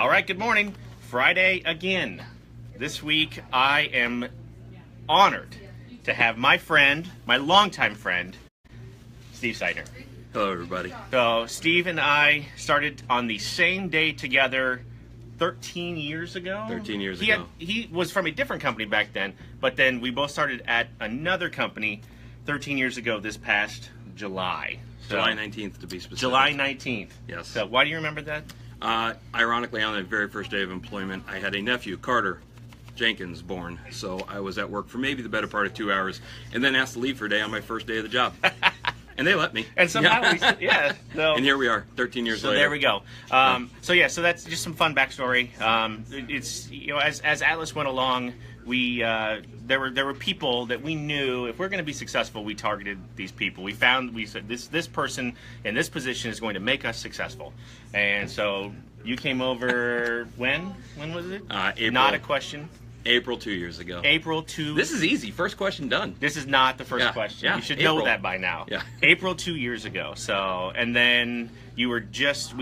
All right, good morning. Friday again. This week I am honored to have my friend, my longtime friend, Steve Seitner. Hello, everybody. So Steve and I started on the same day together 13 years ago. 13 years ago. He was from a different company back then, but then we both started at another company 13 years ago this past July. So, July 19th, to be specific. July 19th. Yes. So why do you remember that? Ironically, on the very first day of employment, I had a nephew, Carter Jenkins, born. So I was at work for maybe the better part of 2 hours, and then asked to leave for a day on my first day of the job. And they let me. And somehow, yeah. So, and here we are, 13 years later. So there we go. So that's just some fun backstory. It's as Atlas went along, there were people that we knew if we're going to be successful, we targeted these people. We said this person in this position is going to make us successful. And so you came over when? When was it? April. Not a question. April 2 years ago. April 2. This is easy. First question done. This is not the first question. Yeah, you should April. know that by now. Yeah. April 2 years ago. So, and then you guys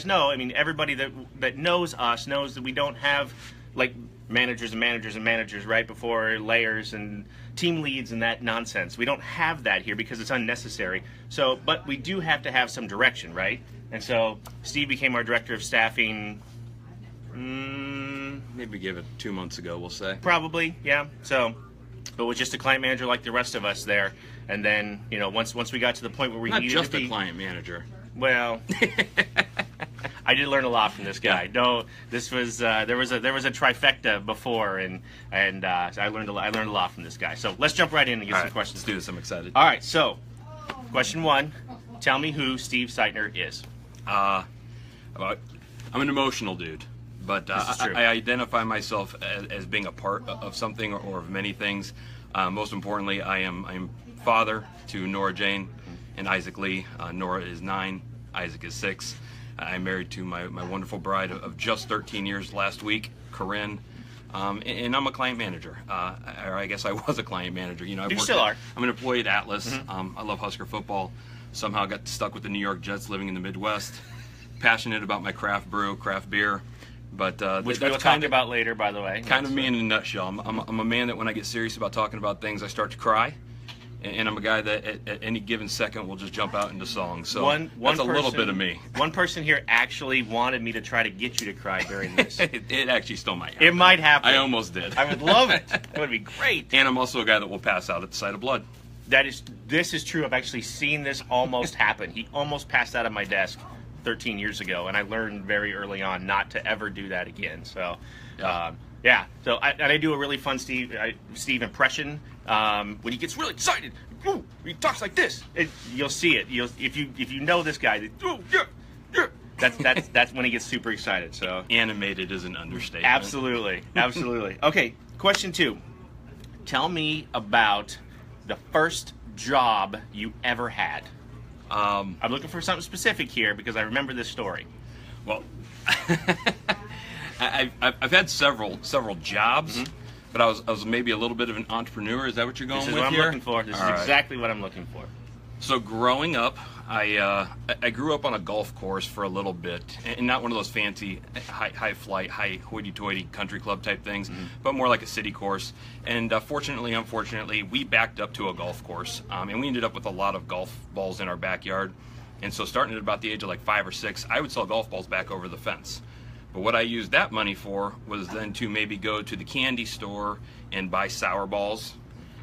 know, I mean, everybody that knows us knows that we don't have like managers and managers and managers right before layers and team leads and that nonsense. We don't have that here because it's unnecessary. So, but we do have to have some direction, right? And so Steve became our director of staffing. Maybe give it 2 months ago, we'll say. Probably, yeah. So, but was just a client manager like the rest of us there. And then, once we got to the point where we Not needed just to be a client manager. Well, I did learn a lot from this guy. Yeah. No, this was there was a trifecta before, and so I learned a lot from this guy. So let's jump right in and get some questions. Let's do this. I'm excited. All right. So, question one: tell me who Steve Seitner is. I'm an emotional dude, but I identify myself as being a part of something or of many things. Most importantly, I'm father to Nora Jane and Isaac Lee. Nora is 9, Isaac is 6. I'm married to my wonderful bride of just 13 years last week, Corinne. And I'm a client manager. Or I guess I was a client manager. You still are. I'm an employee at Atlas. Mm-hmm. I love Husker football. Somehow got stuck with the New York Jets living in the Midwest. Passionate about my craft beer. But Which that's we'll talk about later, by the way. Kind of me in a nutshell. I'm a man that when I get serious about talking about things, I start to cry. And I'm a guy that at any given second will just jump out into song. So that's a little bit of me. One person here actually wanted me to try to get you to cry during this. It actually still might happen. It might happen. I almost did. I would love it. It would be great. And I'm also a guy that will pass out at the sight of blood. This is true. I've actually seen this almost happen. He almost passed out of my desk 13 years ago, and I learned very early on not to ever do that again. So, yeah. So I do a really fun Steve impression. When he gets really excited, he talks like this. You'll see it. If you know this guy, that's when he gets super excited. So animated is an understatement. Absolutely. Okay, question 2. Tell me about the first job you ever had. I'm looking for something specific here because I remember this story. Well, I've had several jobs. Mm-hmm. But I was maybe a little bit of an entrepreneur. Is that what you're going with here? This is what I'm looking for. This is exactly what I'm looking for. So growing up, I grew up on a golf course for a little bit, and not one of those fancy high flight, high hoity-toity country club type things, but more like a city course. And fortunately, unfortunately, we backed up to a golf course, and we ended up with a lot of golf balls in our backyard. And so starting at about the age of like 5 or 6, I would sell golf balls back over the fence. But what I used that money for was then to maybe go to the candy store and buy sour balls.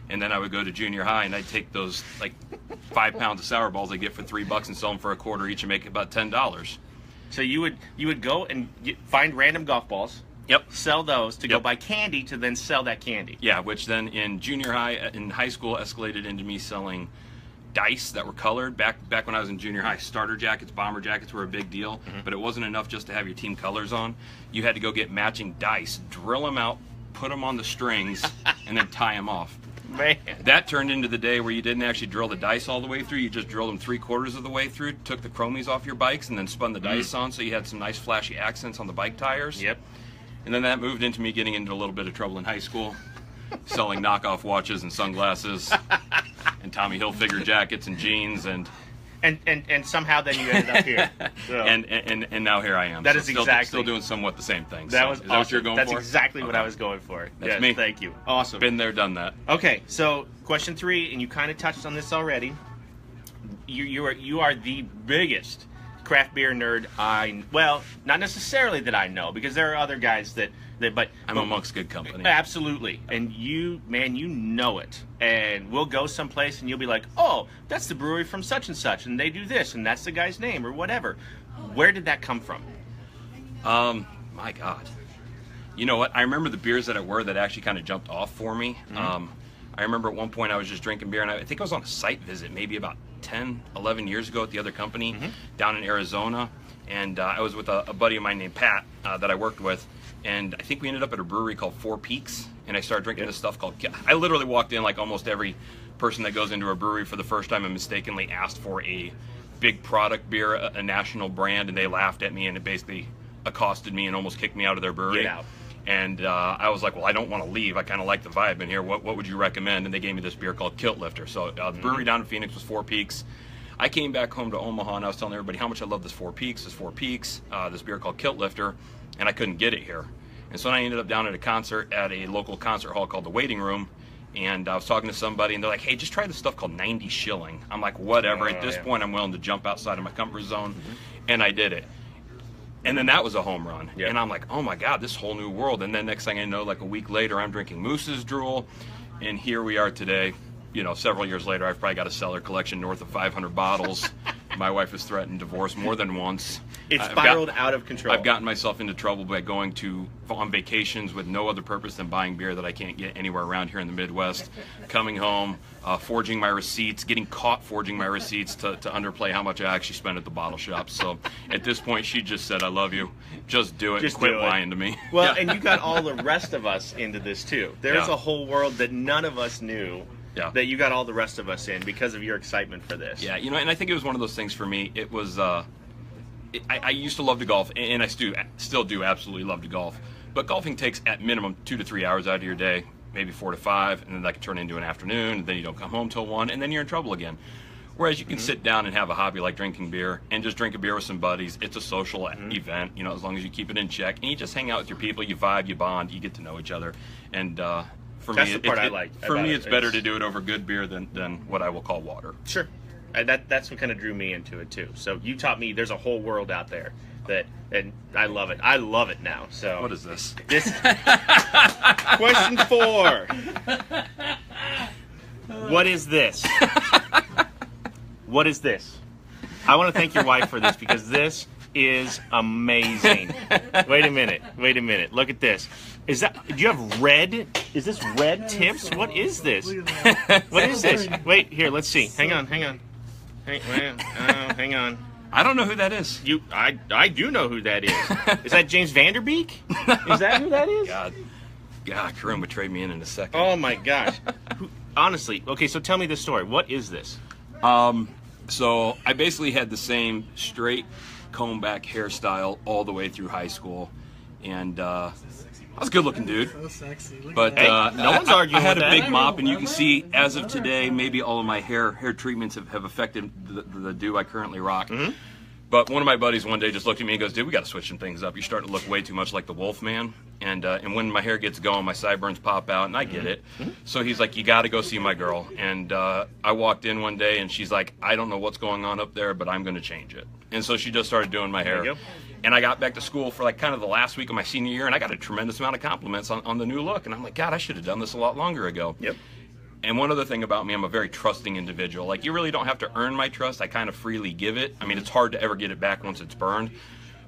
And then I would go to junior high and I'd take those like 5 pounds of sour balls I get for $3 and sell them for $25 each and make about $10. So you would go and find random golf balls. Yep. Sell those to go buy candy to then sell that candy. Yeah, which then in high school escalated into me selling dice that were colored. Back when I was in junior high, starter jackets, bomber jackets were a big deal, but it wasn't enough just to have your team colors on. You had to go get matching dice, drill them out, put them on the strings, and then tie them off. Man. That turned into the day where you didn't actually drill the dice all the way through. You just drilled them 3/4 of the way through, took the chromies off your bikes, and then spun the dice on so you had some nice flashy accents on the bike tires. Yep. And then that moved into me getting into a little bit of trouble in high school, selling knockoff watches and sunglasses and Tommy Hilfiger jackets and jeans, and And somehow then you ended up here. So. And now here I am. That is still, exactly still doing somewhat the same thing. That So, was is awesome. that what you're going That's for? exactly what Okay. I was going for. That's yes, me. Thank you. Awesome. Been there, done that. Okay, so question 3, and you kind of touched on this already. You are the biggest craft beer nerd well, not necessarily that I know, because there are other guys that but I'm amongst good company. absolutely. And you, man, you know it. And we'll go someplace and you'll be like, "Oh, that's the brewery from such and such, and they do this, and that's the guy's name or whatever." Where did that come from? My God. You know what? I remember the beers that actually kind of jumped off for me. I remember at one point I was just drinking beer, and I think I was on a site visit maybe about 10, 11 years ago at the other company down in Arizona. And I was with a buddy of mine named Pat that I worked with. And I think we ended up at a brewery called Four Peaks. And I started drinking this stuff called... I literally walked in like almost every person that goes into a brewery for the first time and mistakenly asked for a big product beer, a national brand. And they laughed at me and it basically accosted me and almost kicked me out of their brewery. Get out. And I was like, well, I don't want to leave. I kind of like the vibe in here. What would you recommend? And they gave me this beer called Kilt Lifter. So the brewery down in Phoenix was Four Peaks. I came back home to Omaha, and I was telling everybody how much I love this Four Peaks, this beer called Kilt Lifter, and I couldn't get it here. And so I ended up down at a concert at a local concert hall called the Waiting Room, and I was talking to somebody, and they're like, hey, just try this stuff called 90 Shilling. I'm like, whatever. At this point, I'm willing to jump outside of my comfort zone, and I did it. And then that was a home run. Yeah. And I'm like, oh my God, this whole new world. And then next thing I know, like a week later, I'm drinking Moose's Drool. And here we are today. You know, several years later, I've probably got a cellar collection north of 500 bottles. My wife has threatened divorce more than once. It's spiraled out of control. I've gotten myself into trouble by going on vacations with no other purpose than buying beer that I can't get anywhere around here in the Midwest. Coming home, forging my receipts, getting caught forging my receipts to underplay how much I actually spent at the bottle shop. So at this point, she just said, I love you. Just do it. Just Quit do it. lying to me. Well, and you got all the rest of us into this too. There's a whole world that none of us knew. Yeah. That you got all the rest of us in because of your excitement for this. Yeah, you know, and I think it was one of those things for me. It was, I used to love to golf, and I still do absolutely love to golf. But golfing takes at minimum 2 to 3 hours out of your day, maybe 4 to 5, and then that can turn into an afternoon, and then you don't come home till 1, and then you're in trouble again. Whereas you can sit down and have a hobby like drinking beer and just drink a beer with some buddies. It's a social event, you know, as long as you keep it in check. And you just hang out with your people, you vibe, you bond, you get to know each other. And That's the part I like. For me, it's better to do it over good beer than what I will call water. Sure. That's what kind of drew me into it, too. So you taught me there's a whole world out there and I love it. I love it now. So what is this? Question 4. What is this? What is this? I want to thank your wife for this because this is amazing. Wait a minute. Look at this. Do you have red? Is this red tips? What is this? What is this? Wait, here, let's see. Hang on. Hang on. I don't know who that is. I do know who that is. Is that James Vanderbeek? Is that who that is? God, Karim would trade me in a second. Oh my gosh. Honestly, okay, so tell me this story. What is this? So I basically had the same straight comb back hairstyle all the way through high school, and I was a good-looking dude. So sexy. But no one's arguing I had with a that. big mop, and you can see as of today, maybe all of my hair treatments have affected the do I currently rock. But one of my buddies one day just looked at me and goes, dude, we got to switch some things up. You're starting to look way too much like the Wolf Man. And when my hair gets going, my sideburns pop out, and I get it. So he's like, you got to go see my girl. And I walked in one day, and she's like, I don't know what's going on up there, but I'm going to change it. And so she just started doing my hair. There you go. And I got back to school for like kind of the last week of my senior year, and I got a tremendous amount of compliments on the new look. And I'm like, God, I should have done this a lot longer ago. Yep. And one other thing about me, I'm a very trusting individual. Like, you really don't have to earn my trust. I kind of freely give it. I mean, it's hard to ever get it back once it's burned.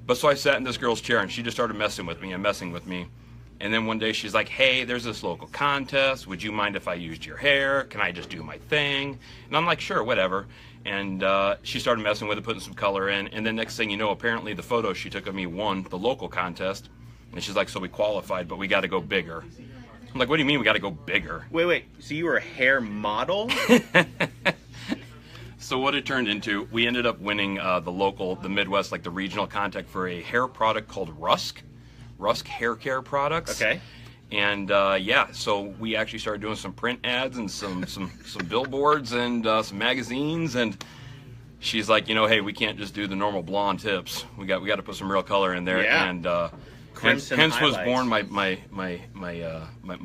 But so I sat in this girl's chair, and she just started messing with me. And then one day she's like, hey, there's this local contest. Would you mind if I used your hair? Can I just do my thing? And I'm like, sure, whatever. And she started messing with it, putting some color in. And then next thing you know, apparently the photo she took of me won the local contest. And she's like, so we qualified, but we got to go bigger. I'm like, what do you mean we got to go bigger? Wait. So you were a hair model? So what it turned into, we ended up winning the Midwest, like the regional contest for a hair product called Rusk Hair Care Products. Okay. And so we actually started doing some print ads and some billboards and some magazines, and she's like, hey, we can't just do the normal blonde tips. We got to put some real color in there. Yeah. And Crimson hence was highlights. born my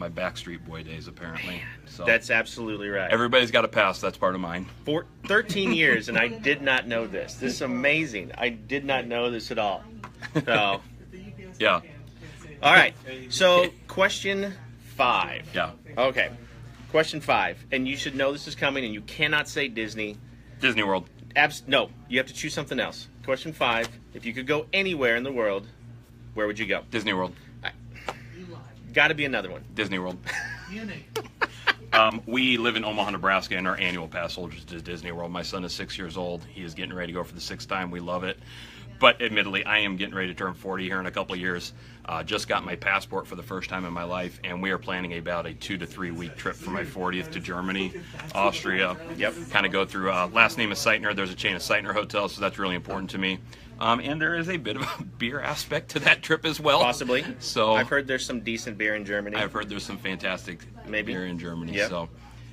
Backstreet Boy days, apparently. So That's absolutely right. everybody's got a past. That's part of mine. For 13 years, and I did not know this. This is amazing. I did not know this at all. So, Yeah. all right. So, question 5. Yeah. Okay. Question 5. And you should know this is coming, and you cannot say Disney. Disney World. No, you have to choose something else. Question 5. If you could go anywhere in the world, where would you go? Disney World. Got to be another one. Disney World. We live in Omaha, Nebraska, and our annual pass holders to Disney World. My son is 6 years old. He is getting ready to go for the 6th time. We love it. But admittedly, I am getting ready to turn 40 here in a couple of years. Just got my passport for the first time in my life, and we are planning about a 2 to 3 week trip for my 40th to Germany, Austria. Yep. Kind of go through. Last name is Seitner. There's a chain of Seitner hotels, so that's really important to me. And there is a bit of a beer aspect to that trip as well. Possibly. So I've heard there's some decent beer in Germany. I've heard there's some fantastic beer in Germany. Yep. So,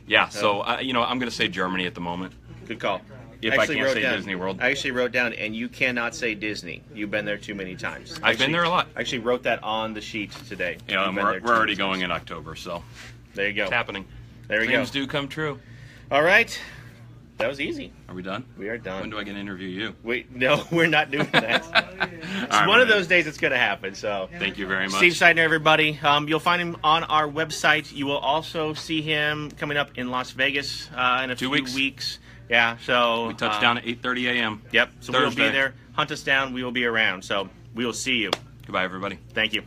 yeah. So I'm going to say Germany at the moment. Good call. If I can't say Disney World. I actually wrote down, and you cannot say Disney. You've been there too many times. I've been there a lot. I actually wrote that on the sheet today. Yeah, You've been we're there too already many going times. in October, so There you go. it's happening. There we Dreams go. do come true. All right. That was easy. Are we done? We are done. When do I get to interview you? No, we're not doing that. It's right, one of man. those days it's going to happen. So, Thank you very much. Steve Seitner, everybody. You'll find him on our website. You will also see him coming up in Las Vegas in a 2 few weeks. Yeah, so We touch down at 8:30 a.m. Yep. So we'll Thursday. be there. Hunt us down. We will be around. So we will see you. Goodbye, everybody. Thank you.